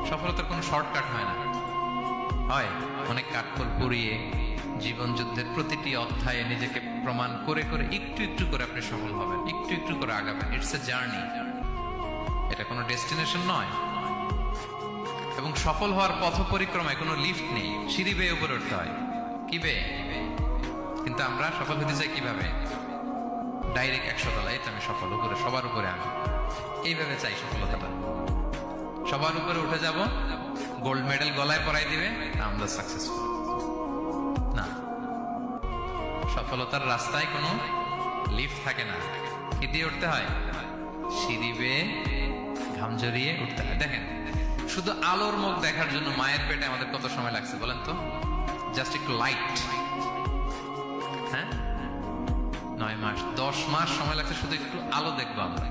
সফলতার কোনো শর্টকাট হয় না, হয় অনেক কাঠখড় পুড়িয়ে জীবন যুদ্ধের প্রতিটি অধ্যায়ে নিজেকে প্রমাণ করে করে একটু একটু করে আপনি সফল হবেন, একটু একটু করে আগাবেন। ইটস এ জার্নি, এটা কোনো ডেস্টিনেশন নয়। এবং সফল হওয়ার পথ পরিক্রমায় কোনো লিফট নেই, সিঁড়ি বেয়ে উপরে উঠতে হয়। কি বেয়ে? কিন্তু আমরা সফল হতে চাই কিভাবে? ডাইরেক্ট 100 তলায় আমি সফল, উপরে সবার উপরে আমি, এইভাবে চাই সফলতাটা। সবার উপরে উঠে যাব, গোল্ড মেডেল গলায় পরাই দিবে, আমরা সাকসেসফুল না। সফলতার রাস্তায় কোনো লিফট থাকে না। কি দিয়ে উঠতে হয়? সিঁড়ি বেয়ে ঘাম জড়িয়ে উঠতে হয়। দেখেন, শুধু আলোর মুখ দেখার জন্য মায়ের পেটে আমাদের কত সময় লাগছে বলেন তো? জাস্ট একটু লাইট, হ্যাঁ, 9 মাস 10 মাস সময় লাগছে শুধু একটু আলো দেখবো আমরা।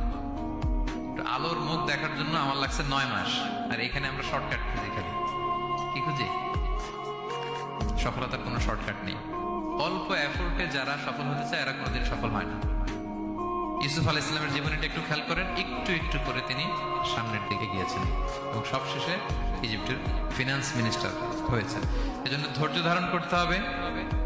একটু আলোর মুখ দেখার জন্য আমার লাগছে 9 মাস। আর এখানে আমরা শর্টকাট খুঁজি, খালি কি খুঁজি? সফলতার কোনো শর্টকাট নেই। অল্প এফোর্টে যারা সফল হতে চায় এরা কোনোদিন সফল হয় না। ইউসুফ আলাইহিস সালামের জীবনীটা একটু খেয়াল করেন, একটু একটু করে তিনি সামনের দিকে গিয়েছেন এবং সবশেষে ইজিপ্টের ফিনান্স মিনিস্টার হয়েছে। এজন্য ধৈর্য ধারণ করতে হবে,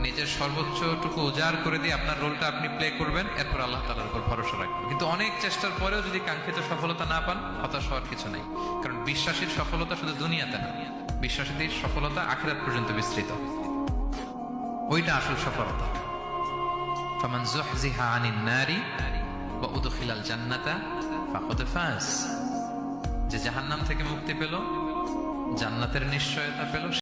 নিজের সর্বোচ্চটুকু উজাড় করে দিয়ে আপনার রোলটা আপনি প্লে করবেন, এরপর আল্লাহ তাআলার উপর ভরসা রাখবেন। কিন্তু অনেক চেষ্টার পরেও যদি কাঙ্ক্ষিত সফলতা না পান, হতাশ হওয়ার কিছু নাই। কারণ বিশ্বাসীর সফলতা শুধু দুনিয়াতে না, বিশ্বাসীদের সফলতা আখিরাত পর্যন্ত বিস্তৃত। ওইটা আসল সফলতা। ফামান যুহজিহা আনিন নারি ওয়া উদখিলাল জান্নাতা ফাকাদ ফাজ। যে জাহান্নাম থেকে মুক্তি পেল, জান্নাতের নিশ্চয়তা পেল,